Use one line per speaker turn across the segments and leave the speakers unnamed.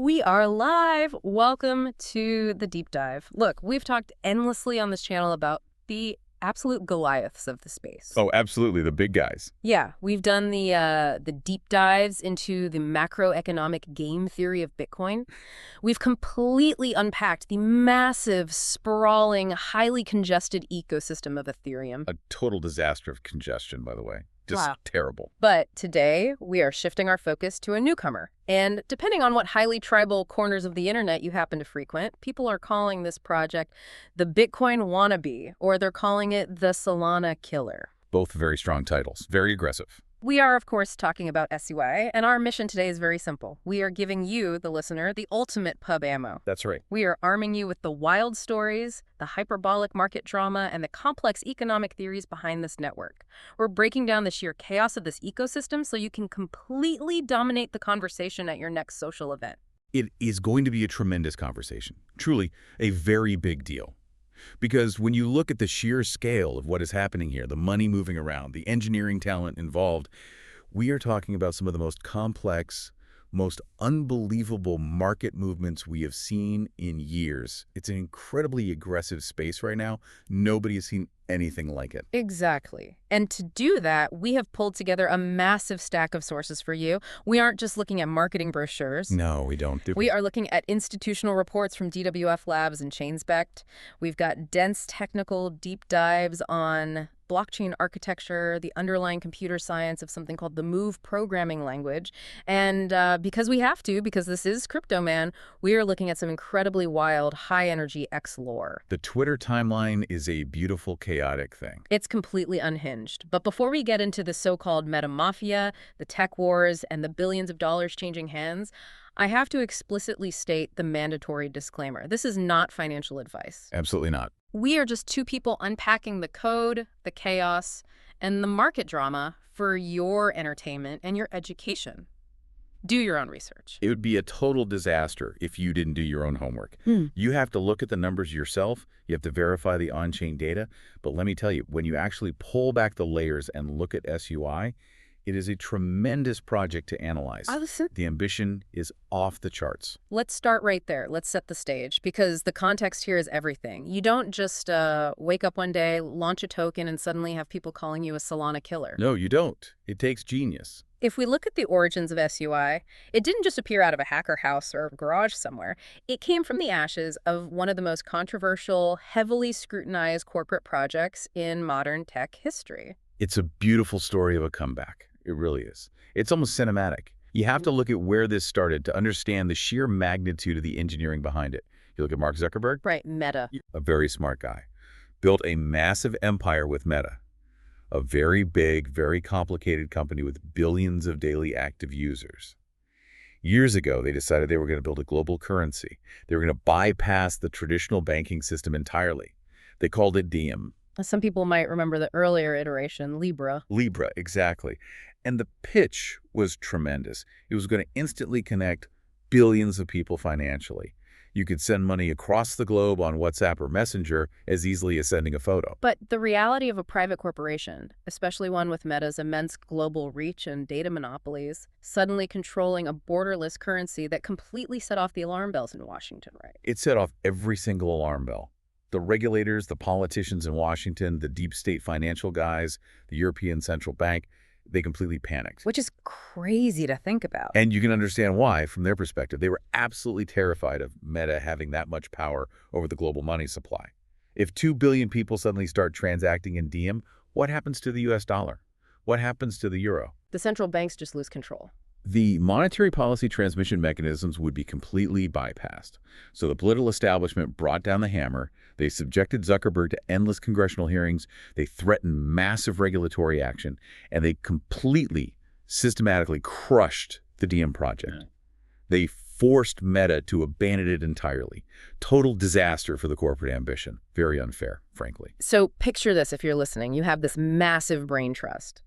We are live. Welcome to the deep dive. Look, we've talked endlessly on this channel about the absolute Goliaths of the space.
Oh, absolutely. The big guys.
Yeah, we've done the deep dives into the macroeconomic game theory of Bitcoin. We've completely unpacked the massive, sprawling, highly congested ecosystem of Ethereum.
A total disaster of congestion, by the way. Just
Wow.
terrible.
But today, we are shifting our focus to a newcomer. And depending on what highly tribal corners of the internet you happen to frequent, people are calling this project the Bitcoin wannabe, or they're calling it the Solana killer.
Both very strong titles. Very aggressive.
We are, of course, talking about SUI, and our mission today is very simple. We are giving you, the listener, the ultimate pub ammo.
That's right.
We are arming you with the wild stories, the hyperbolic market drama, and the complex economic theories behind this network. We're breaking down the sheer chaos of this ecosystem so you can completely dominate the conversation at your next social event.
It is going to be a tremendous conversation. Truly, a very big deal. Because when you look at the sheer scale of what is happening here, the money moving around, the engineering talent involved, we are talking about some of the most complex, most unbelievable market movements we have seen in years. It's an incredibly aggressive space right now. Nobody has seen anything like it.
Exactly. And to do that, we have pulled together a massive stack of sources for you. We aren't just looking at marketing brochures.
No, we don't.
We are looking at institutional reports from DWF Labs and Chainspect. We've got dense technical deep dives on blockchain architecture, the underlying computer science of something called the Move programming language. And because we have to, because this is Crypto Man, we are looking at some incredibly wild, high-energy X lore.
The Twitter timeline is a beautiful, chaotic thing.
It's completely unhinged. But before we get into the so-called meta mafia, the tech wars, and the billions of dollars changing hands, I have to explicitly state the mandatory disclaimer. This is not financial advice.
Absolutely not.
We are just two people unpacking the code, the chaos, and the market drama for your entertainment and your education. Do your own research.
It would be a total disaster if you didn't do your own homework. You have to look at the numbers yourself. You have to verify the on-chain data. But let me tell you, when you actually pull back the layers and look at SUI, it is a tremendous project to analyze. The ambition is off the charts.
Let's start right there. Let's set the stage, because the context here is everything. You don't just wake up one day, launch a token, and suddenly have people calling you a Solana killer.
No, you don't. It takes genius.
If we look at the origins of SUI, it didn't just appear out of a hacker house or garage somewhere. It came from the ashes of one of the most controversial, heavily scrutinized corporate projects in modern tech history.
It's a beautiful story of a comeback. It really is. It's almost cinematic. You have to look at where this started to understand the sheer magnitude of the engineering behind it. You look at Mark Zuckerberg.
Right, Meta.
A very smart guy. Built a massive empire with Meta. A very big, very complicated company with billions of daily active users. Years ago, they decided they were going to build a global currency. They were going to bypass the traditional banking system entirely. They called it Diem.
Some people might remember the earlier iteration, Libra.
Libra, exactly. And the pitch was tremendous. It was going to instantly connect billions of people financially. You could send money across the globe on WhatsApp or Messenger as easily as sending a photo.
But the reality of a private corporation, especially one with Meta's immense global reach and data monopolies, suddenly controlling a borderless currency that completely set off the alarm bells in Washington, right?
It set off every single alarm bell. The regulators, the politicians in Washington, the deep state financial guys, the European Central Bank, they completely panicked.
Which is crazy to think about.
And you can understand why, from their perspective. They were absolutely terrified of Meta having that much power over the global money supply. If 2 billion people suddenly start transacting in Diem, what happens to the US dollar? What happens to the euro?
The central banks just lose control.
The monetary policy transmission mechanisms would be completely bypassed. So the political establishment brought down the hammer. They subjected Zuckerberg to endless congressional hearings. They threatened massive regulatory action. And they completely, systematically crushed the Diem project. Yeah. They forced Meta to abandon it entirely. Total disaster for the corporate ambition. Very unfair, frankly.
So picture this if you're listening. You have this massive brain trust.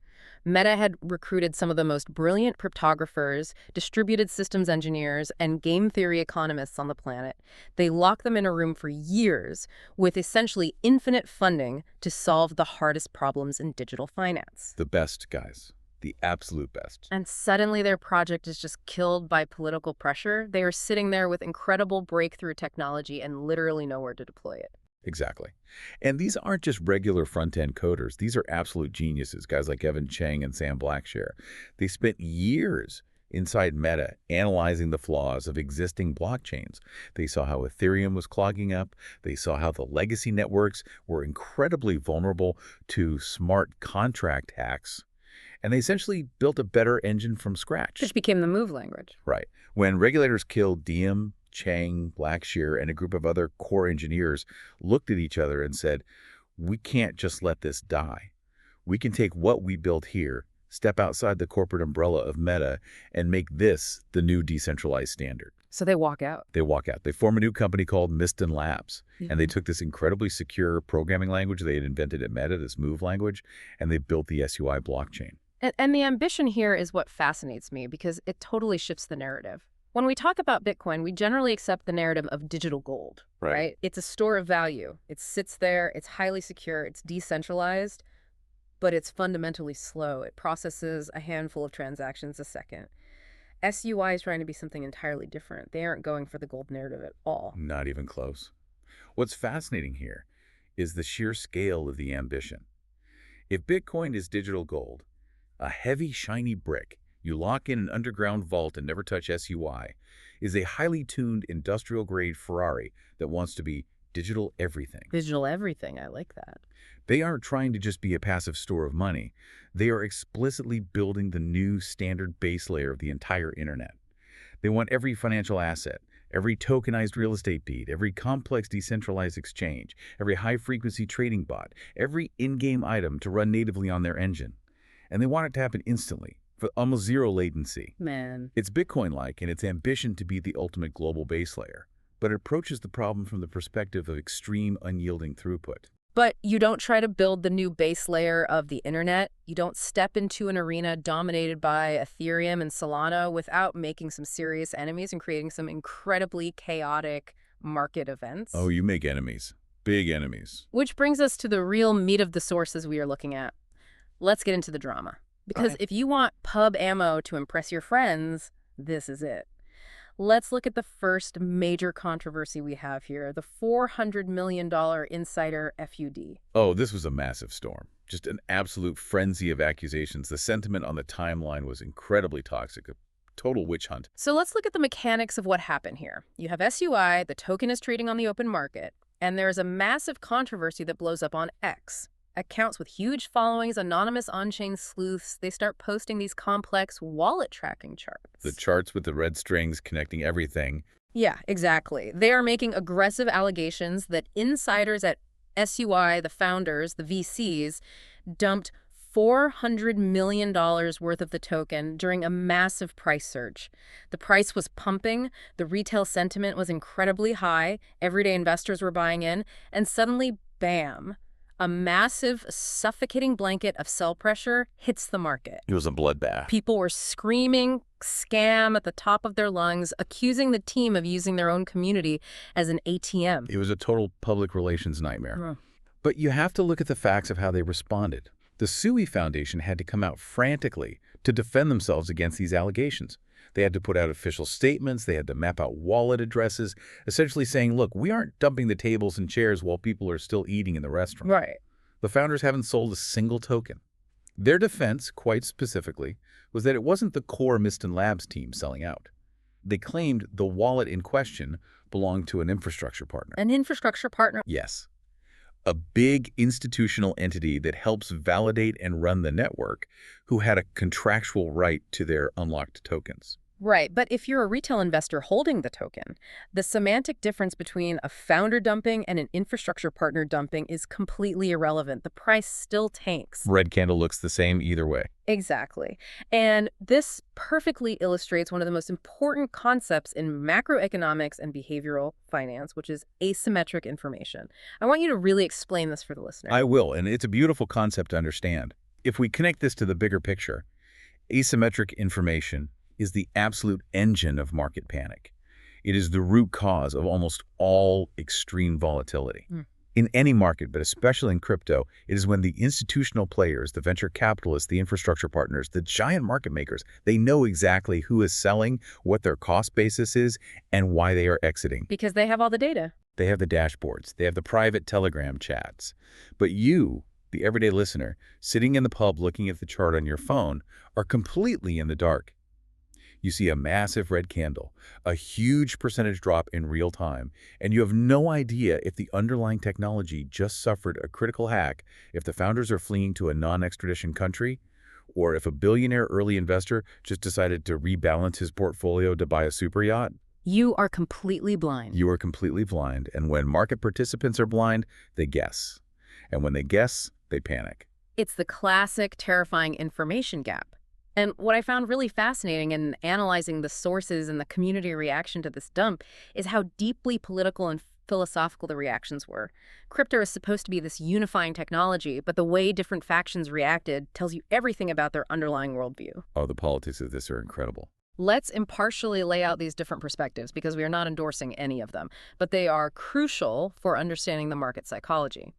Meta had recruited some of the most brilliant cryptographers, distributed systems engineers, and game theory economists on the planet. They locked them in a room for years with essentially infinite funding to solve the hardest problems in digital finance.
The best guys. the absolute best.
And suddenly their project is just killed by political pressure. They are sitting there with incredible breakthrough technology and literally nowhere to deploy it.
Exactly. And these aren't just regular front-end coders. These are absolute geniuses, guys like Evan Cheng and Sam Blackshear. They spent years inside Meta analyzing the flaws of existing blockchains. They saw how Ethereum was clogging up. They saw how the legacy networks were incredibly vulnerable to smart contract hacks. And they essentially built a better engine from scratch.
Which became the move language.
Right. When regulators killed Diem, Chang, Blackshear, and a group of other core engineers looked at each other and said, we can't just let this die. We can take what we built here, step outside the corporate umbrella of Meta, and make this the new decentralized standard.
So they walk out.
They walk out. They form a new company called Miston Labs, and they took this incredibly secure programming language they had invented at Meta, this move language, and they built the SUI blockchain.
And the ambition here is what fascinates me because it totally shifts the narrative. When we talk about Bitcoin, we generally accept the narrative of digital gold, right? It's a store of value. It sits there, it's highly secure, it's decentralized, but it's fundamentally slow. It processes a handful of transactions a second. SUI is trying to be something entirely different. They aren't going for the gold narrative at all.
Not even close. What's fascinating here is the sheer scale of the ambition. If Bitcoin is digital gold, a heavy, shiny brick you lock in an underground vault and never touch SUI, is a highly tuned industrial-grade Ferrari that wants to be digital everything.
Digital everything, I like that.
They aren't trying to just be a passive store of money. They are explicitly building the new standard base layer of the entire internet. They want every financial asset, every tokenized real estate deed, every complex decentralized exchange, every high-frequency trading bot, every in-game item to run natively on their engine. And they want it to happen instantly, for almost zero latency.
Man.
It's Bitcoin-like in its ambition to be the ultimate global base layer, but it approaches the problem from the perspective of extreme unyielding throughput.
But you don't try to build the new base layer of the internet. You don't step into an arena dominated by Ethereum and Solana without making some serious enemies and creating some incredibly chaotic market events.
Oh, you make enemies. Big enemies.
Which brings us to the real meat of the sources we are looking at. Let's get into the drama. Because if you want pub ammo to impress your friends, this is it. Let's look at the first major controversy we have here, the $400 million insider FUD.
Oh, this was a massive storm. Just an absolute frenzy of accusations. The sentiment on the timeline was incredibly toxic, a total witch hunt.
So let's look at the mechanics of what happened here. You have SUI, the token is trading on the open market, and there's a massive controversy that blows up on X. Accounts with huge followings, anonymous on-chain sleuths, they start posting these complex wallet tracking charts.
The charts with the red strings connecting everything.
Yeah, exactly. They are making aggressive allegations that insiders at SUI, the founders, the VCs, dumped $400 million worth of the token during a massive price surge. The price was pumping, the retail sentiment was incredibly high, everyday investors were buying in, and suddenly, bam, a massive, suffocating blanket of sell pressure hits the market.
It was a bloodbath.
People were screaming scam at the top of their lungs, accusing the team of using their own community as an ATM.
It was a total public relations nightmare. But you have to look at the facts of how they responded. The SUI Foundation had to come out frantically to defend themselves against these allegations. They had to put out official statements. They had to map out wallet addresses, essentially saying, look, we aren't dumping the tables and chairs while people are still eating in the restaurant.
Right.
The founders haven't sold a single token. Their defense, quite specifically, was that it wasn't the core Miston Labs team selling out. They claimed the wallet in question belonged to an infrastructure partner.
An infrastructure partner?
Yes. A big institutional entity that helps validate and run the network, who had a contractual right to their unlocked tokens.
Right, but if you're a retail investor holding the token, the semantic difference between a founder dumping and an infrastructure partner dumping is completely irrelevant. The price still tanks.
Red candle looks the same either way.
Exactly. And this perfectly illustrates one of the most important concepts in macroeconomics and behavioral finance, which is asymmetric information. I want you to really explain this for the listener.
I will, and it's a beautiful concept to understand. If we connect this to the bigger picture, asymmetric information is the absolute engine of market panic. It is the root cause of almost all extreme volatility. In any market, but especially in crypto, it is when the institutional players, the venture capitalists, the infrastructure partners, the giant market makers, they know exactly who is selling, what their cost basis is, and why they are exiting.
Because they have all the data.
They have the dashboards. They have the private Telegram chats. But you, the everyday listener, sitting in the pub looking at the chart on your phone, are completely in the dark. You see a massive red candle, a huge percentage drop in real time, and you have no idea if the underlying technology just suffered a critical hack, if the founders are fleeing to a non-extradition country, or if a billionaire early investor just decided to rebalance his portfolio to buy a super yacht.
You are completely blind.
You are completely blind, and when market participants are blind, they guess. And when they guess, they panic.
It's the classic terrifying information gap. And what I found really fascinating in analyzing the sources and the community reaction to this dump is how deeply political and philosophical the reactions were. Crypto is supposed to be this unifying technology, but the way different factions reacted tells you everything about their underlying worldview.
Oh, the politics of this are incredible.
Let's impartially lay out these different perspectives because we are not endorsing any of them, but they are crucial for understanding the market psychology.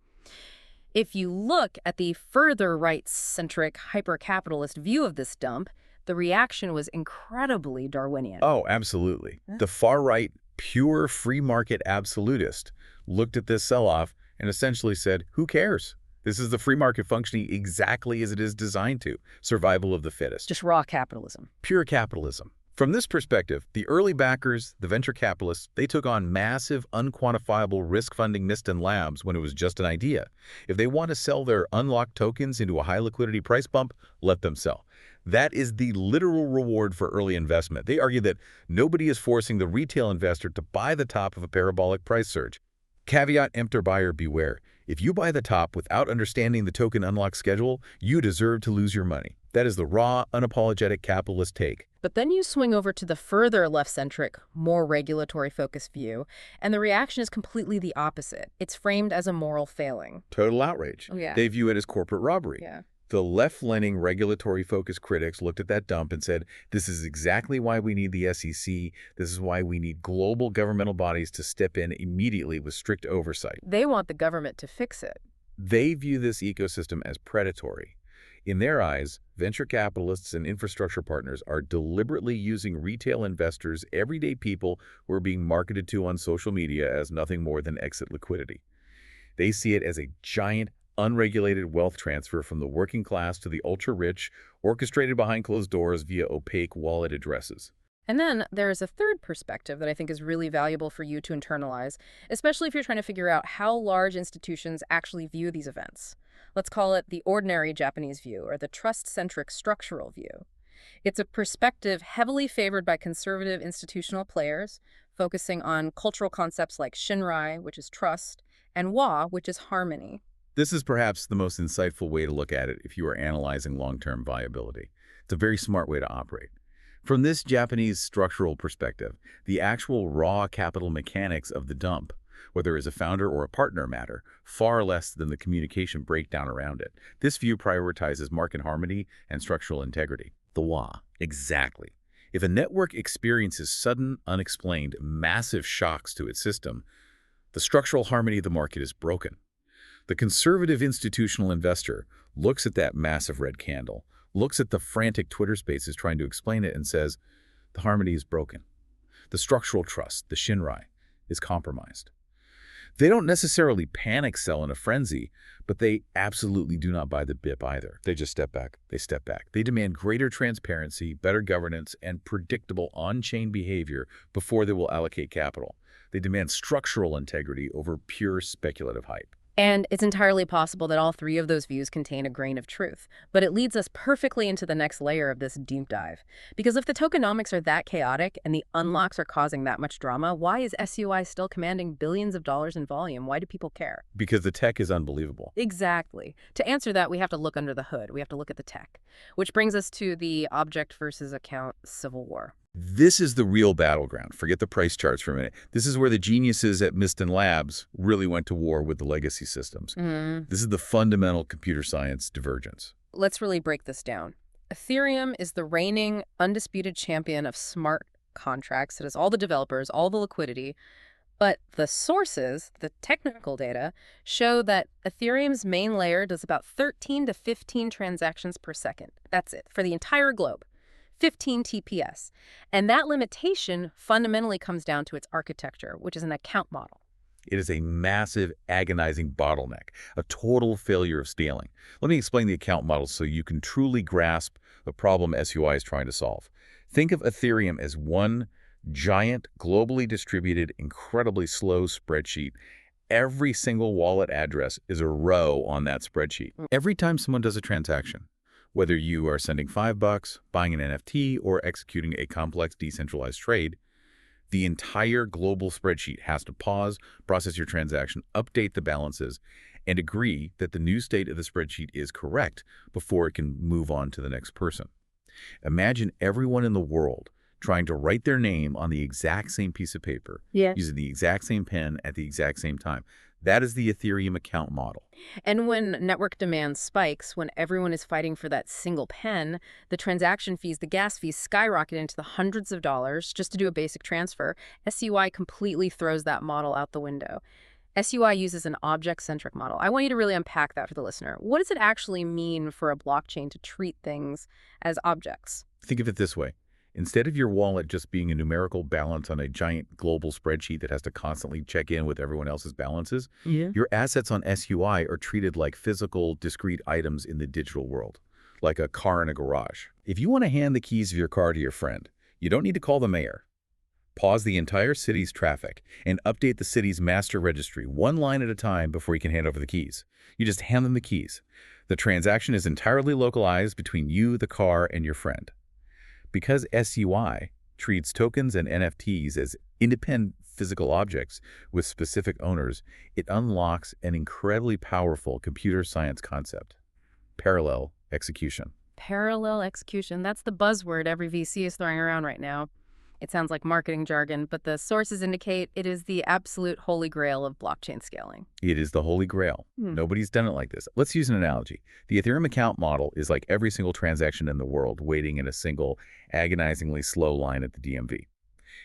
If you look at the further right-centric, hyper-capitalist view of this dump, the reaction was incredibly Darwinian.
Oh, absolutely. The far-right, pure free market absolutist looked at this sell-off and essentially said, who cares? This is the free market functioning exactly as it is designed to, survival of the fittest.
Just raw capitalism.
Pure capitalism. From this perspective, the early backers, the venture capitalists, they took on massive, unquantifiable risk funding Miston Labs when it was just an idea. If they want to sell their unlocked tokens into a high liquidity price bump, let them sell. That is the literal reward for early investment. They argue that nobody is forcing the retail investor to buy the top of a parabolic price surge. Caveat emptor buyer beware. If you buy the top without understanding the token unlock schedule, you deserve to lose your money. That is the raw, unapologetic capitalist take.
But then you swing over to the further left-centric, more regulatory-focused view, and the reaction is completely the opposite. It's framed as a moral failing.
Total outrage.
Oh, yeah.
They view it as corporate robbery.
Yeah.
The left-leaning regulatory-focused critics looked at that dump and said, this is exactly why we need the SEC. This is why we need global governmental bodies to step in immediately with strict oversight.
They want the government to fix it.
They view this ecosystem as predatory. In their eyes, venture capitalists and infrastructure partners are deliberately using retail investors, everyday people who are being marketed to on social media as nothing more than exit liquidity. They see it as a giant, unregulated wealth transfer from the working class to the ultra-rich, orchestrated behind closed doors via opaque wallet addresses.
And then there is a third perspective that I think is really valuable for you to internalize, especially if you're trying to figure out how large institutions actually view these events. Let's call it the ordinary Japanese view, or the trust-centric structural view. It's a perspective heavily favored by conservative institutional players, focusing on cultural concepts like shinrai, which is trust, and wa, which is harmony.
This is perhaps the most insightful way to look at it if you are analyzing long-term viability. It's a very smart way to operate. From this Japanese structural perspective, the actual raw capital mechanics of the dump, whether as a founder or a partner, matter far less than the communication breakdown around it. This view prioritizes market harmony and structural integrity. The wa. Exactly. If a network experiences sudden, unexplained, massive shocks to its system, the structural harmony of the market is broken. The conservative institutional investor looks at that massive red candle, looks at the frantic Twitter spaces trying to explain it, and says, the harmony is broken. The structural trust, the shinrai, is compromised. They don't necessarily panic sell in a frenzy, but they absolutely do not buy the BIP either. They just step back. They step back. They demand greater transparency, better governance, and predictable on-chain behavior before they will allocate capital. They demand structural integrity over pure speculative hype.
And it's entirely possible that all three of those views contain a grain of truth. But it leads us perfectly into the next layer of this deep dive. Because if the tokenomics are that chaotic and the unlocks are causing that much drama, why is SUI still commanding billions of dollars in volume? Why do people care?
Because the tech is unbelievable.
Exactly. To answer that, we have to look under the hood. We have to look at the tech. Which brings us to the object versus account civil war.
This is the real battleground. Forget the price charts for a minute. This is where the geniuses at Miston Labs really went to war with the legacy systems. This is the fundamental computer science divergence.
Let's really break this down. Ethereum is the reigning, undisputed champion of smart contracts. It has all the developers, all the liquidity, But the sources, the technical data, show that Ethereum's main layer does about 13 to 15 transactions per second. That's it, for the entire globe. 15 TPS. And that limitation fundamentally comes down to its architecture, which is an account model.
It is a massive, agonizing bottleneck, a total failure of scaling. Let me explain the account model so you can truly grasp the problem SUI is trying to solve. Think of Ethereum as one giant, globally distributed, incredibly slow spreadsheet. Every single wallet address is a row on that spreadsheet. Every time someone does a transaction, whether you are sending $5, buying an NFT, or executing a complex decentralized trade, the entire global spreadsheet has to pause, process your transaction, update the balances, and agree that the new state of the spreadsheet is correct before it can move on to the next person. Imagine everyone in the world trying to write their name on the exact same piece of paper,
Yeah.
using the exact same pen at the exact same time. That is the Ethereum account model.
And when network demand spikes, when everyone is fighting for that single pen, the transaction fees, the gas fees skyrocket into the hundreds of dollars just to do a basic transfer. SUI completely throws that model out the window. SUI uses an object-centric model. I want you to really unpack that for the listener. What does it actually mean for a blockchain to treat things as objects?
Think of it this way. Instead of your wallet just being a numerical balance on a giant global spreadsheet that has to constantly check in with everyone else's balances,
Yeah.
your assets on SUI are treated like physical, discrete items in the digital world, like a car in a garage. If you want to hand the keys of your car to your friend, you don't need to call the mayor. Pause the entire city's traffic and update the city's master registry one line at a time before you can hand over the keys. You just hand them the keys. The transaction is entirely localized between you, the car, and your friend. Because SUI treats tokens and NFTs as independent physical objects with specific owners, it unlocks an incredibly powerful computer science concept: parallel execution.
Parallel execution. That's the buzzword every VC is throwing around right now. It sounds like marketing jargon, but the sources indicate it is the absolute holy grail of blockchain scaling.
It is the holy grail. Nobody's done it like this. Let's use an analogy. The Ethereum account model is like every single transaction in the world waiting in a single, agonizingly slow line at the DMV.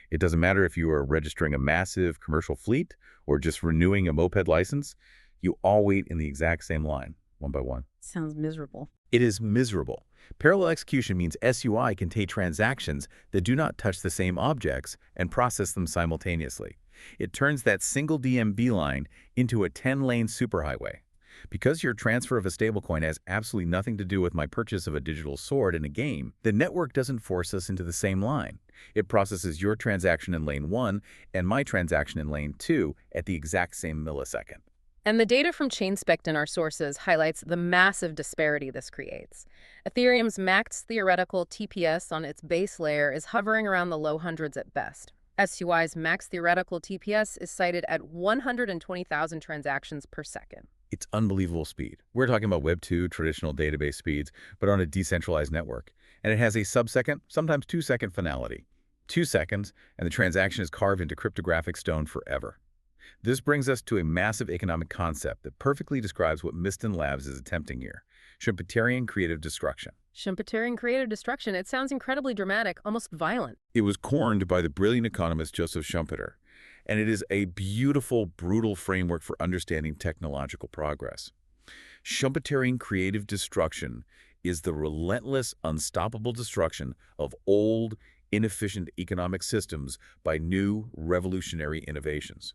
It doesn't matter if you are registering a massive commercial fleet or just renewing a moped license, you all wait in the exact same line, one by one.
Sounds miserable.
It is miserable. Parallel execution means SUI can take transactions that do not touch the same objects and process them simultaneously. It turns that single DMV line into a 10-lane superhighway. Because your transfer of a stablecoin has absolutely nothing to do with my purchase of a digital sword in a game, the network doesn't force us into the same line. It processes your transaction in lane 1 and my transaction in lane 2 at the exact same millisecond.
And the data from ChainSpect in our sources highlights the massive disparity this creates. Ethereum's max theoretical TPS on its base layer is hovering around the low hundreds at best. SUI's max theoretical TPS is cited at 120,000 transactions per second.
It's unbelievable speed. We're talking about Web 2 traditional database speeds, but on a decentralized network. And it has a sub-second, sometimes 2-second finality. 2 seconds, and the transaction is carved into cryptographic stone forever. This brings us to a massive economic concept that perfectly describes what Miston Labs is attempting here: Schumpeterian creative destruction.
Schumpeterian creative destruction. It sounds incredibly dramatic, almost violent.
It was coined by the brilliant economist Joseph Schumpeter, and it is a beautiful, brutal framework for understanding technological progress. Schumpeterian creative destruction is the relentless, unstoppable destruction of old, inefficient economic systems by new, revolutionary innovations.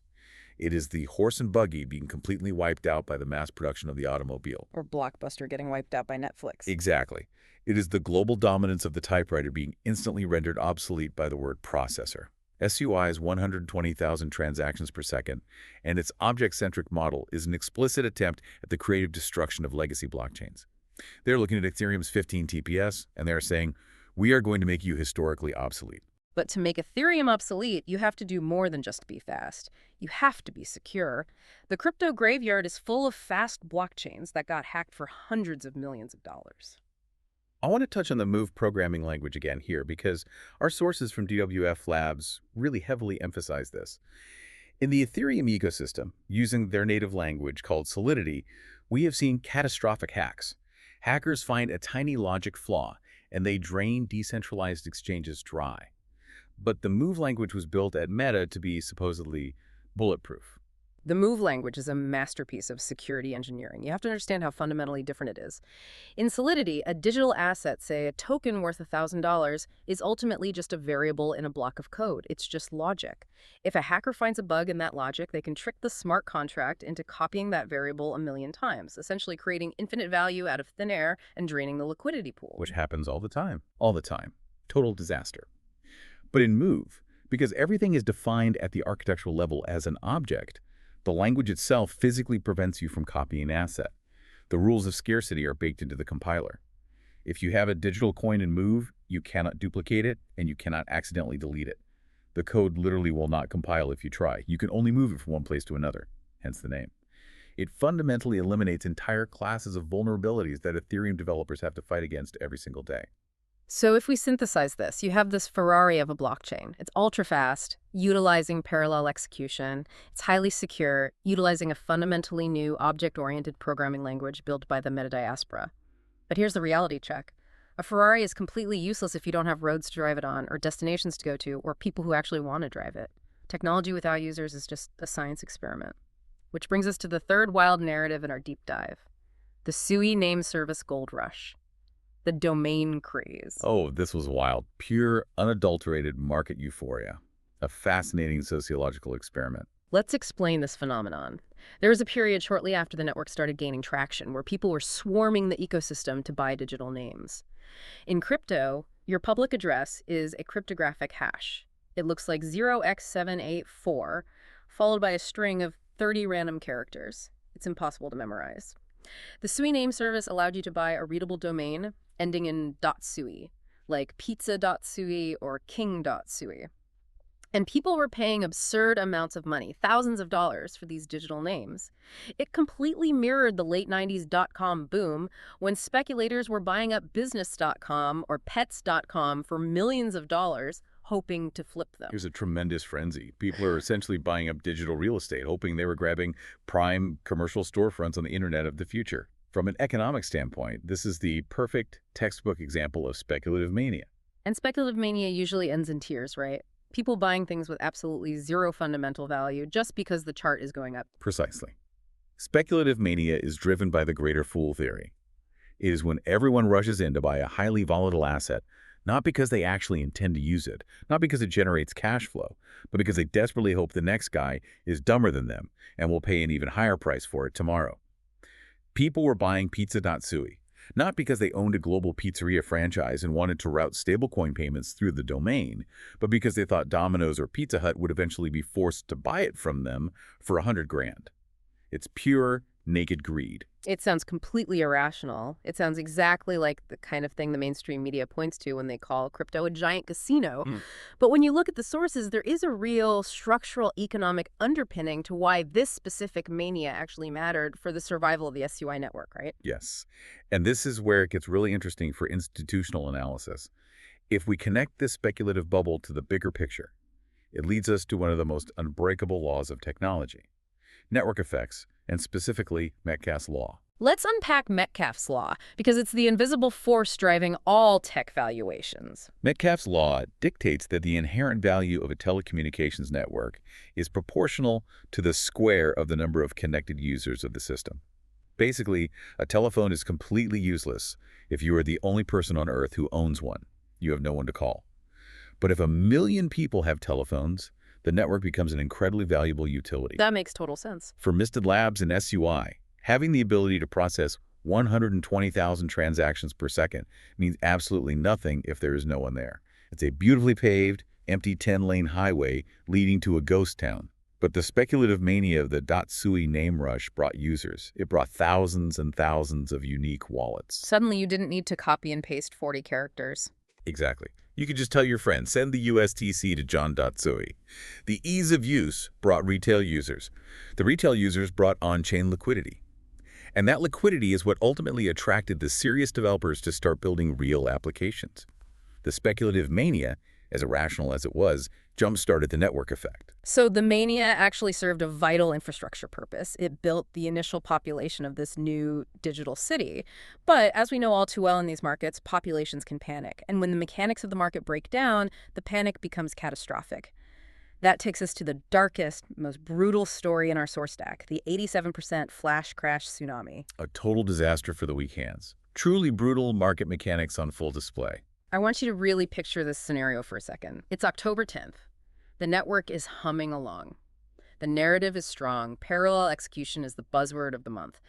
It is the horse and buggy being completely wiped out by the mass production of the automobile.
Or Blockbuster getting wiped out by Netflix.
Exactly. It is the global dominance of the typewriter being instantly rendered obsolete by the word processor. SUI's 120,000 transactions per second and its object-centric model is an explicit attempt at the creative destruction of legacy blockchains. They're looking at Ethereum's 15 TPS, and they're saying, we are going to make you historically obsolete.
But to make Ethereum obsolete, you have to do more than just be fast. You have to be secure. The crypto graveyard is full of fast blockchains that got hacked for hundreds of millions of dollars.
I want to touch on the Move programming language again here because our sources from DWF Labs really heavily emphasize this. In the Ethereum ecosystem, using their native language called Solidity, we have seen catastrophic hacks. Hackers find a tiny logic flaw, and they drain decentralized exchanges dry. But the Move language was built at Meta to be supposedly Bulletproof.
The move language is a masterpiece of security engineering. You have to understand how fundamentally different it is. In Solidity, a digital asset, say a token worth $1,000, is ultimately just a variable in a block of code. It's just logic. If a hacker finds a bug in that logic, they can trick the smart contract into copying that variable a million times, essentially creating infinite value out of thin air and draining the liquidity pool.
Which happens all the time. All the time. Total disaster. But in Move, because everything is defined at the architectural level as an object, the language itself physically prevents you from copying an asset. The rules of scarcity are baked into the compiler. If you have a digital coin in Move, you cannot duplicate it, and you cannot accidentally delete it. The code literally will not compile if you try. You can only move it from one place to another, hence the name. It fundamentally eliminates entire classes of vulnerabilities that Ethereum developers have to fight against every single day.
So if we synthesize this, you have this Ferrari of a blockchain. It's ultra-fast, utilizing parallel execution. It's highly secure, utilizing a fundamentally new object-oriented programming language built by the meta-diaspora. But here's the reality check. A Ferrari is completely useless if you don't have roads to drive it on, or destinations to go to, or people who actually want to drive it. Technology without users is just a science experiment. Which brings us to the third wild narrative in our deep dive. The SUI name service gold rush. The domain craze.
Oh, this was wild. Pure, unadulterated market euphoria. A fascinating sociological experiment.
Let's explain this phenomenon. There was a period shortly after the network started gaining traction where people were swarming the ecosystem to buy digital names. In crypto, your public address is a cryptographic hash. It looks like 0x784, followed by a string of 30 random characters. It's impossible to memorize. The SUI name service allowed you to buy a readable domain ending in .sui, like pizza.sui or king.sui. And people were paying absurd amounts of money, thousands of dollars, for these digital names. It completely mirrored the late 90s .com boom when speculators were buying up business.com or pets.com for millions of dollars, hoping to flip them.
Here's a tremendous frenzy. People are essentially buying up digital real estate, hoping they were grabbing prime commercial storefronts on the internet of the future. From an economic standpoint, this is the perfect textbook example of speculative mania.
And speculative mania usually ends in tears, right? People buying things with absolutely zero fundamental value just because the chart is going up.
Precisely. Speculative mania is driven by the greater fool theory. It is when everyone rushes in to buy a highly volatile asset, not because they actually intend to use it, not because it generates cash flow, but because they desperately hope the next guy is dumber than them and will pay an even higher price for it tomorrow. People were buying pizza.sui, not because they owned a global pizzeria franchise and wanted to route stablecoin payments through the domain, but because they thought Domino's or Pizza Hut would eventually be forced to buy it from them for $100 grand. It's pure, naked greed.
It sounds completely irrational. It sounds exactly like the kind of thing the mainstream media points to when they call crypto a giant casino. But when you look at the sources, there is a real structural economic underpinning to why this specific mania actually mattered for the survival of the SUI network, right?
Yes. And this is where it gets really interesting for institutional analysis. If we connect this speculative bubble to the bigger picture, it leads us to one of the most unbreakable laws of technology. Network effects, and specifically Metcalfe's law.
Let's unpack Metcalfe's law, because it's the invisible force driving all tech valuations.
Metcalfe's law dictates that the inherent value of a telecommunications network is proportional to the square of the number of connected users of the system. Basically, a telephone is completely useless if you are the only person on Earth who owns one. You have no one to call. But if 1 million people have telephones, the network becomes an incredibly valuable utility.
That makes total sense.
For Misted Labs and SUI, having the ability to process 120,000 transactions per second means absolutely nothing if there is no one there. It's a beautifully paved, empty 10-lane highway leading to a ghost town. But the speculative mania of the .sui name rush brought users. It brought thousands and thousands of unique wallets.
Suddenly you didn't need to copy and paste 40 characters.
Exactly. You could just tell your friend, send the USTC to John.sui. The ease of use brought retail users. The retail users brought on-chain liquidity. And that liquidity is what ultimately attracted the serious developers to start building real applications. The speculative mania, as irrational as it was, jump-started the network effect.
So the mania actually served a vital infrastructure purpose. It built the initial population of this new digital city. But as we know all too well in these markets, populations can panic. And when the mechanics of the market break down, the panic becomes catastrophic. That takes us to the darkest, most brutal story in our source stack, the 87% flash crash tsunami.
A total disaster for the weak hands. Truly brutal market mechanics on full display.
I want you to really picture this scenario for a second. It's October 10th. The network is humming along. The narrative is strong. Parallel execution is the buzzword of the month.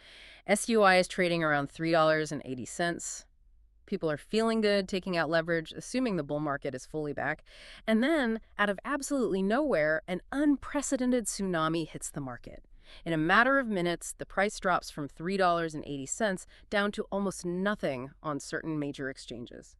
SUI is trading around $3.80. People are feeling good, taking out leverage, assuming the bull market is fully back. And then, out of absolutely nowhere, an unprecedented tsunami hits the market. In a matter of minutes, the price drops from $3.80 down to almost nothing on certain major exchanges.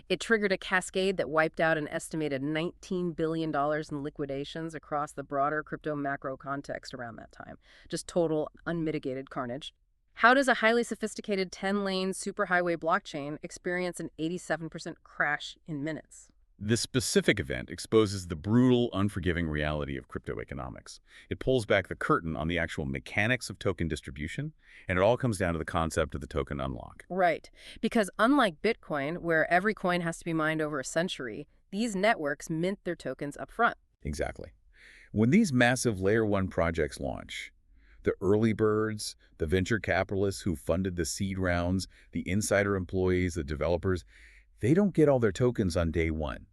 It triggered a cascade that wiped out an estimated $19 billion in liquidations across the broader crypto macro context around that time. Just total, unmitigated carnage. How does a highly sophisticated 10-lane superhighway blockchain experience an 87% crash in minutes?
This specific event exposes the brutal, unforgiving reality of crypto economics. It pulls back the curtain on the actual mechanics of token distribution, and it all comes down to the concept of the token unlock.
Right. Because unlike Bitcoin, where every coin has to be mined over a century, these networks mint their tokens up front.
Exactly. When these massive Layer 1 projects launch, the early birds, the venture capitalists who funded the seed rounds, the insider employees, the developers, they don't get all their tokens on day one.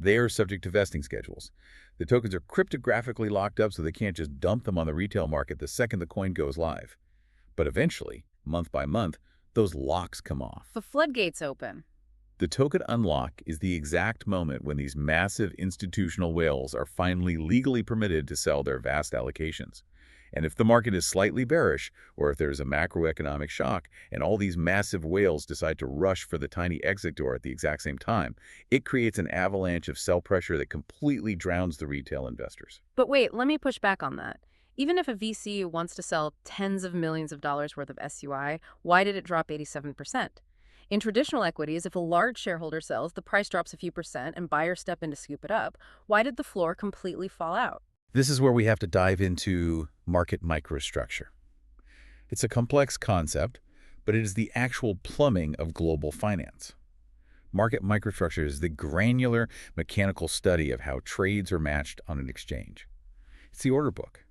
They are subject to vesting schedules. The tokens are cryptographically locked up so they can't just dump them on the retail market the second the coin goes live. But eventually, month by month, those locks come off.
The floodgates open.
The token unlock is the exact moment when these massive institutional whales are finally legally permitted to sell their vast allocations. And if the market is slightly bearish, or if there's a macroeconomic shock, and all these massive whales decide to rush for the tiny exit door at the exact same time, it creates an avalanche of sell pressure that completely drowns the retail investors.
But wait, let me push back on that. Even if a VC wants to sell tens of millions of dollars worth of SUI, why did it drop 87%? In traditional equities, if a large shareholder sells, the price drops a few percent and buyers step in to scoop it up. Why did the floor completely fall out?
This is where we have to dive into market microstructure. It's a complex concept, but it is the actual plumbing of global finance. Market microstructure is the granular mechanical study of how trades are matched on an exchange. It's the order book.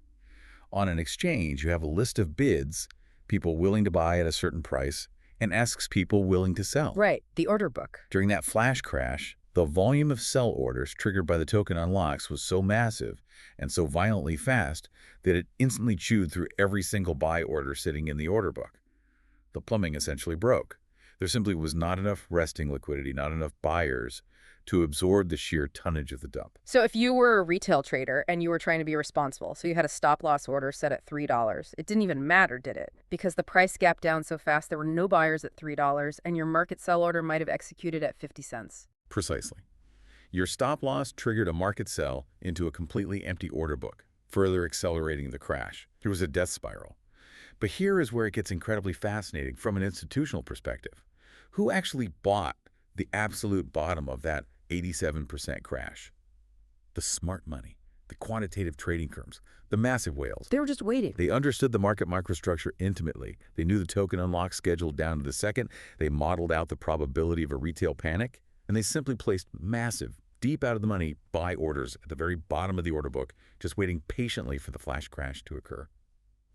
On an exchange, you have a list of bids, people willing to buy at a certain price, and asks people willing to sell.
Right, the order book.
During that flash crash, the volume of sell orders triggered by the token unlocks was so massive and so violently fast that it instantly chewed through every single buy order sitting in the order book. The plumbing essentially broke. There simply was not enough resting liquidity, not enough buyers to absorb the sheer tonnage of the dump.
So if you were a retail trader and you were trying to be responsible, so you had a stop-loss order set at $3, it didn't even matter, did it? Because the price gapped down so fast there were no buyers at $3 and your market sell order might have executed at 50 cents.
Precisely. Your stop loss triggered a market sell into a completely empty order book, further accelerating the crash. It was a death spiral. But here is where it gets incredibly fascinating from an institutional perspective. Who actually bought the absolute bottom of that 87% crash? The smart money, the quantitative trading firms, the massive whales.
They were just waiting.
They understood the market microstructure intimately. They knew the token unlock scheduled down to the second. They modeled out the probability of a retail panic. And they simply placed massive, deep out of the money buy orders at the very bottom of the order book, just waiting patiently for the flash crash to occur.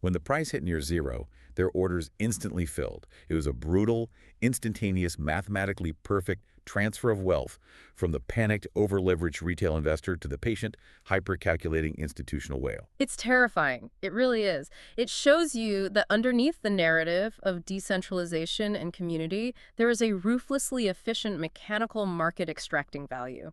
When the price hit near zero, their orders instantly filled. It was a brutal, instantaneous, mathematically perfect transfer of wealth from the panicked, over-leveraged retail investor to the patient, hyper-calculating institutional whale.
It's terrifying. It really is. It shows you that underneath the narrative of decentralization and community, there is a ruthlessly efficient mechanical market extracting value.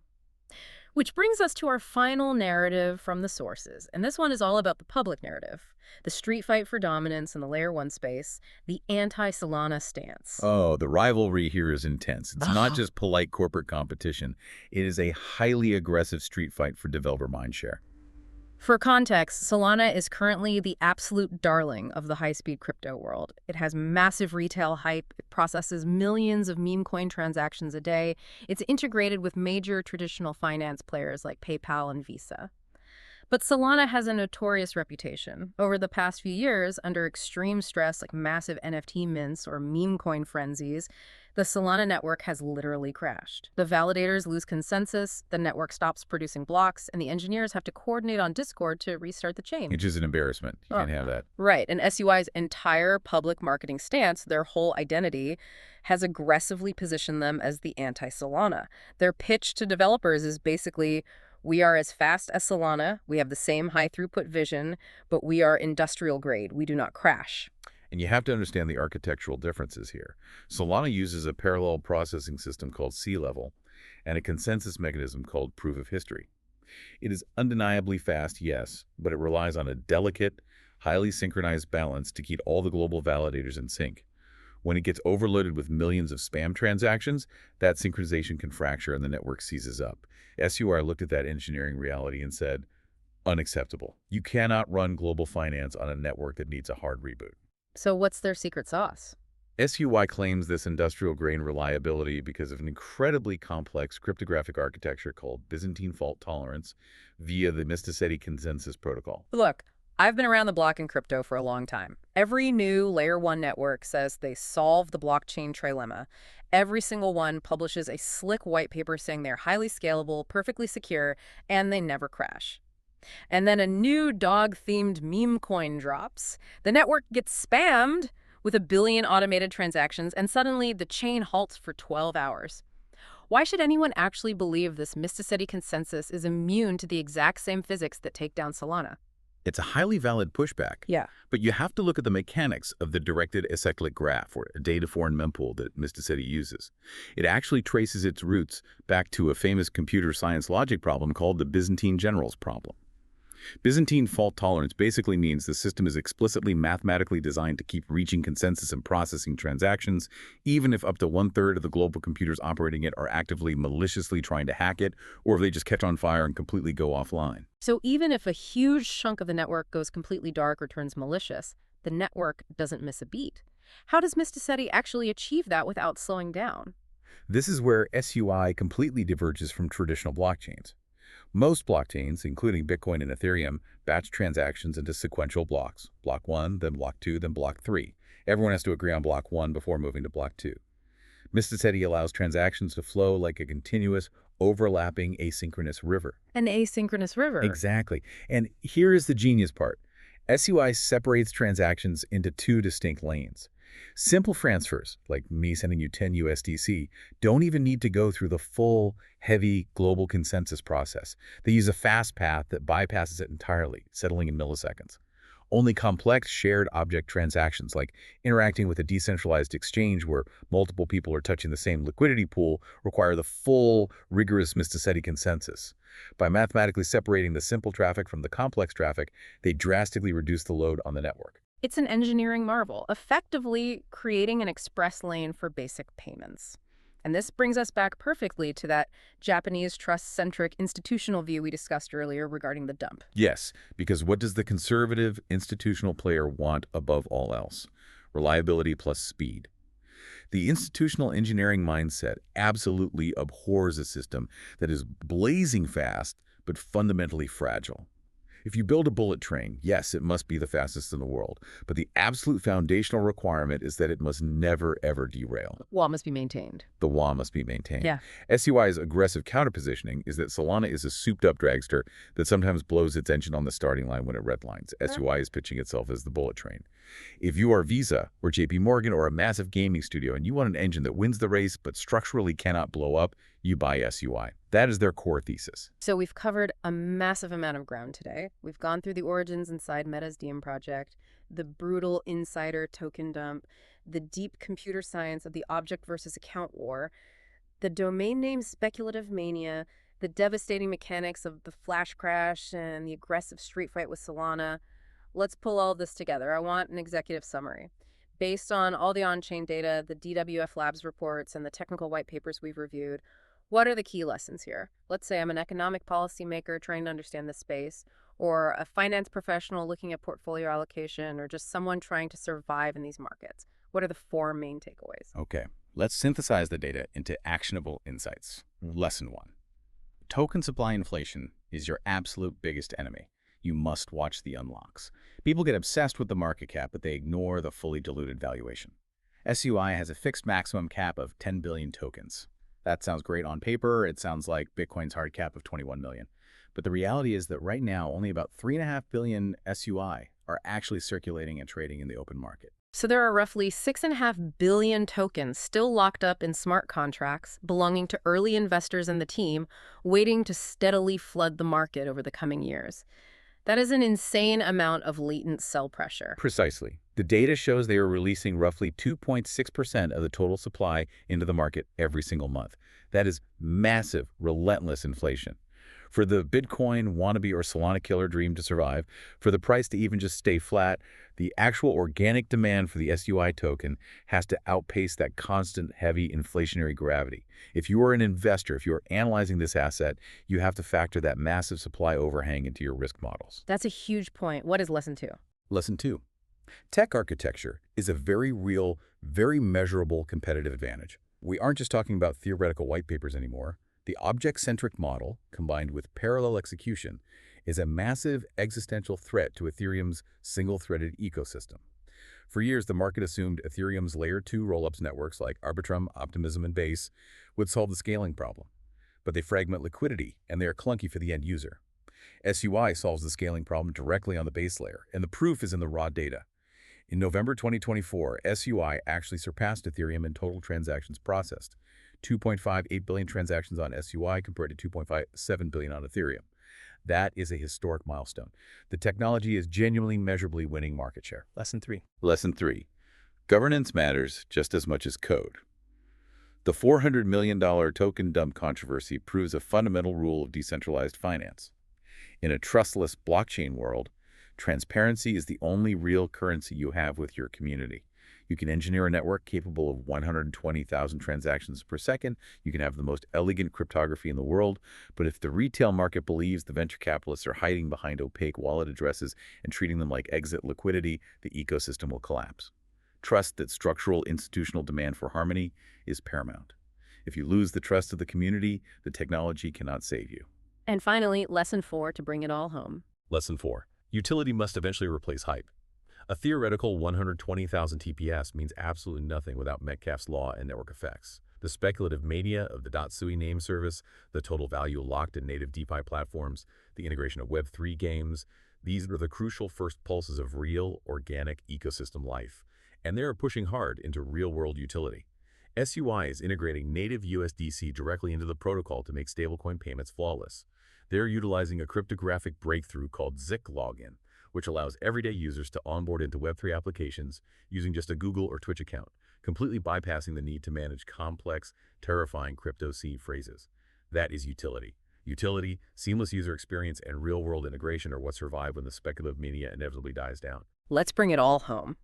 Which brings us to our final narrative from the sources. And this one is all about the public narrative. The street fight for dominance in the Layer 1 space, the anti-Solana stance.
Oh, the rivalry here is intense. It's not just polite corporate competition. It is a highly aggressive street fight for developer mindshare.
For context, Solana is currently the absolute darling of the high-speed crypto world. It has massive retail hype, it processes millions of meme coin transactions a day, it's integrated with major traditional finance players like PayPal and Visa. But Solana has a notorious reputation. Over the past few years, under extreme stress like massive NFT mints or meme coin frenzies, the Solana network has literally crashed. The validators lose consensus, the network stops producing blocks, and the engineers have to coordinate on Discord to restart the chain.
Which is an embarrassment. You can't have that.
Right, and SUI's entire public marketing stance, their whole identity, has aggressively positioned them as the anti-Solana. Their pitch to developers is basically, we are as fast as Solana, we have the same high-throughput vision, but we are industrial grade, we do not crash.
And you have to understand the architectural differences here. Solana uses a parallel processing system called C-level and a consensus mechanism called proof of history. It is undeniably fast, yes, but it relies on a delicate, highly synchronized balance to keep all the global validators in sync. When it gets overloaded with millions of spam transactions, that synchronization can fracture and the network seizes up. SUI looked at that engineering reality and said, unacceptable. You cannot run global finance on a network that needs a hard reboot.
So what's their secret sauce?
SUI claims this industrial grain reliability because of an incredibly complex cryptographic architecture called Byzantine fault tolerance via the Mysticetti consensus protocol.
Look, I've been around the block in crypto for a long time. Every new Layer 1 network says they solve the blockchain trilemma. Every single one publishes a slick white paper saying they're highly scalable, perfectly secure, and they never crash. And then a new dog-themed meme coin drops. The network gets spammed with 1 billion automated transactions, and suddenly the chain halts for 12 hours. Why should anyone actually believe this Mysticetti consensus is immune to the exact same physics that take down Solana?
It's a highly valid pushback.
Yeah.
But you have to look at the mechanics of the directed acyclic graph, or a data-foreign mempool that Mysticetti uses. It actually traces its roots back to a famous computer science logic problem called the Byzantine generals problem. Byzantine fault tolerance basically means the system is explicitly mathematically designed to keep reaching consensus and processing transactions, even if up to 1/3 of the global computers operating it are actively maliciously trying to hack it, or if they just catch on fire and completely go offline.
So even if a huge chunk of the network goes completely dark or turns malicious, the network doesn't miss a beat. How does Mysticetti actually achieve that without slowing down?
This is where SUI completely diverges from traditional blockchains. Most blockchains, including Bitcoin and Ethereum, batch transactions into sequential blocks. Block 1, then block 2, then block 3. Everyone has to agree on block 1 before moving to block 2. Mysticetti allows transactions to flow like a continuous, overlapping asynchronous river.
An asynchronous river.
Exactly. And here is the genius part. SUI separates transactions into 2 distinct lanes. Simple transfers, like me sending you 10 USDC, don't even need to go through the full, heavy global consensus process. They use a fast path that bypasses it entirely, settling in milliseconds. Only complex shared object transactions, like interacting with a decentralized exchange where multiple people are touching the same liquidity pool, require the full, rigorous Mysticetti consensus. By mathematically separating the simple traffic from the complex traffic, they drastically reduce the load on the network.
It's an engineering marvel, effectively creating an express lane for basic payments. And this brings us back perfectly to that Japanese trust-centric institutional view we discussed earlier regarding the dump.
Yes, because what does the conservative institutional player want above all else? Reliability plus speed. The institutional engineering mindset absolutely abhors a system that is blazing fast but fundamentally fragile. If you build a bullet train, yes, it must be the fastest in the world, but the absolute foundational requirement is that it must never, ever derail.
Wall must be maintained.
The wall must be maintained.
Yeah.
SUI's aggressive counterpositioning is that Solana is a souped-up dragster that sometimes blows its engine on the starting line when it redlines. SUI is pitching itself as the bullet train. If you are Visa or JP Morgan or a massive gaming studio and you want an engine that wins the race but structurally cannot blow up, you buy SUI. That is their core thesis.
So we've covered a massive amount of ground today. We've gone through the origins inside Meta's Diem project, the brutal insider token dump, the deep computer science of the object versus account war, the domain name speculative mania, the devastating mechanics of the flash crash, and the aggressive street fight with Solana. Let's pull all this together. I want an executive summary. Based on all the on-chain data, the DWF Labs reports, and the technical white papers we've reviewed, what are the key lessons here? Let's say I'm an economic policymaker trying to understand the space, or a finance professional looking at portfolio allocation, or just someone trying to survive in these markets. What are the 4 main takeaways?
Okay, let's synthesize the data into actionable insights. Lesson 1. Token supply inflation is your absolute biggest enemy.
You must watch the unlocks. People get obsessed with the market cap, but they ignore the fully diluted valuation. SUI has a fixed maximum cap of 10 billion tokens. That sounds great on paper. It sounds like Bitcoin's hard cap of 21 million. But the reality is that right now, only about 3.5 billion SUI are actually circulating and trading in the open market.
So there are roughly 6.5 billion tokens still locked up in smart contracts belonging to early investors in the team, waiting to steadily flood the market over the coming years. That is an insane amount of latent sell pressure.
Precisely. The data shows they are releasing roughly 2.6% of the total supply into the market every single month. That is massive, relentless inflation. For the Bitcoin, wannabe, or Solana killer dream to survive, for the price to even just stay flat, the actual organic demand for the SUI token has to outpace that constant, heavy inflationary gravity. If you are an investor, if you are analyzing this asset, you have to factor that massive supply overhang into your risk models.
That's a huge point. What is lesson 2?
Lesson 2. Tech architecture is a very real, very measurable competitive advantage. We aren't just talking about theoretical white papers anymore. The object-centric model, combined with parallel execution, is a massive existential threat to Ethereum's single-threaded ecosystem. For years, the market assumed Ethereum's Layer 2 rollups networks like Arbitrum, Optimism, and Base would solve the scaling problem. But they fragment liquidity, and they are clunky for the end user. SUI solves the scaling problem directly on the base layer, and the proof is in the raw data. In November 2024, SUI actually surpassed Ethereum in total transactions processed. 2.58 billion transactions on SUI compared to 2.57 billion on Ethereum. That is a historic milestone. The technology is genuinely measurably winning market share.
Lesson 3.
Lesson 3. Governance matters just as much as code. The $400 million token dump controversy proves a fundamental rule of decentralized finance. In a trustless blockchain world, transparency is the only real currency you have with your community. You can engineer a network capable of 120,000 transactions per second. You can have the most elegant cryptography in the world. But if the retail market believes the venture capitalists are hiding behind opaque wallet addresses and treating them like exit liquidity, the ecosystem will collapse. Trust that structural institutional demand for harmony is paramount. If you lose the trust of the community, the technology cannot save you.
And finally, lesson 4 to bring it all home.
Lesson 4. Utility must eventually replace hype. A theoretical 120,000 TPS means absolutely nothing without Metcalfe's law and network effects. The speculative mania of the .SUI name service, the total value locked in native DeFi platforms, the integration of Web3 games, these are the crucial first pulses of real, organic ecosystem life. And they are pushing hard into real-world utility. SUI is integrating native USDC directly into the protocol to make stablecoin payments flawless. They're utilizing a cryptographic breakthrough called ZIC login, which allows everyday users to onboard into Web3 applications using just a Google or Twitch account, completely bypassing the need to manage complex, terrifying crypto seed phrases. That is utility. Utility, seamless user experience, and real-world integration are what survive when the speculative mania inevitably dies down.
Let's bring it all home.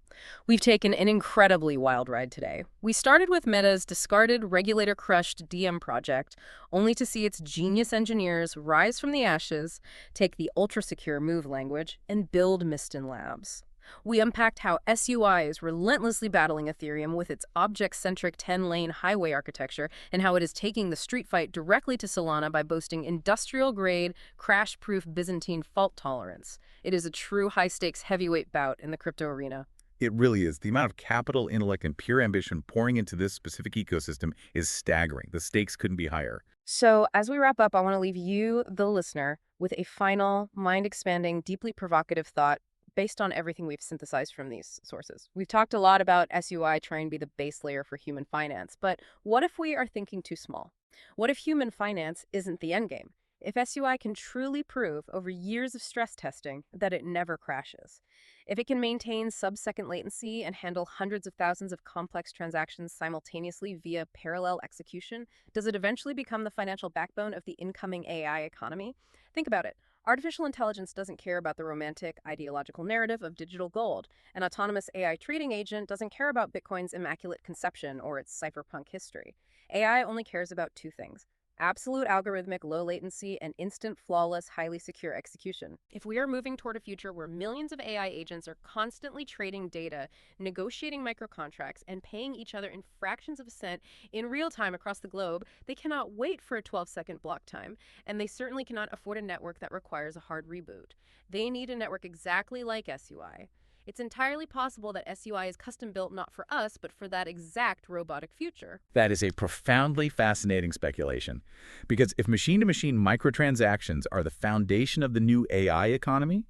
We've taken an incredibly wild ride today. We started with Meta's discarded, regulator-crushed DM project, only to see its genius engineers rise from the ashes, take the ultra-secure Move language, and build Mistin Labs. We unpacked how SUI is relentlessly battling Ethereum with its object-centric 10-lane highway architecture and how it is taking the street fight directly to Solana by boasting industrial-grade, crash-proof Byzantine fault tolerance. It is a true high-stakes heavyweight bout in the crypto arena.
It really is. The amount of capital, intellect, and pure ambition pouring into this specific ecosystem is staggering. The stakes couldn't be higher.
So, as we wrap up, I want to leave you, the listener, with a final, mind-expanding, deeply provocative thought based on everything we've synthesized from these sources. We've talked a lot about SUI trying to be the base layer for human finance, but what if we are thinking too small? What if human finance isn't the endgame? If SUI can truly prove over years of stress testing that it never crashes, if it can maintain sub-second latency and handle hundreds of thousands of complex transactions simultaneously via parallel execution, does it eventually become the financial backbone of the incoming AI economy? Think about it. Artificial intelligence doesn't care about the romantic, ideological narrative of digital gold. An autonomous AI trading agent doesn't care about Bitcoin's immaculate conception or its cypherpunk history. AI only cares about two things: Absolute algorithmic low latency and instant flawless highly secure execution. If we are moving toward a future where millions of AI agents are constantly trading data, negotiating microcontracts, and paying each other in fractions of a cent in real time across the globe, they cannot wait for a 12-second block time, and they certainly cannot afford a network that requires a hard reboot. They need a network exactly like SUI. It's entirely possible that SUI is custom built not for us, but for that exact robotic future.
That is a profoundly fascinating speculation, because if machine-to-machine microtransactions are the foundation of the new AI economy,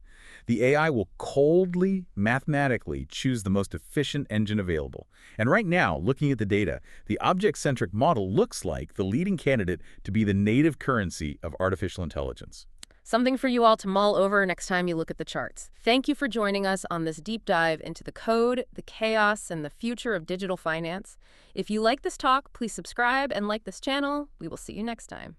the AI will coldly, mathematically choose the most efficient engine available. And right now, looking at the data, the object-centric model looks like the leading candidate to be the native currency of artificial intelligence.
Something for you all to mull over next time you look at the charts. Thank you for joining us on this deep dive into the code, the chaos, and the future of digital finance. If you like this talk, please subscribe and like this channel. We will see you next time.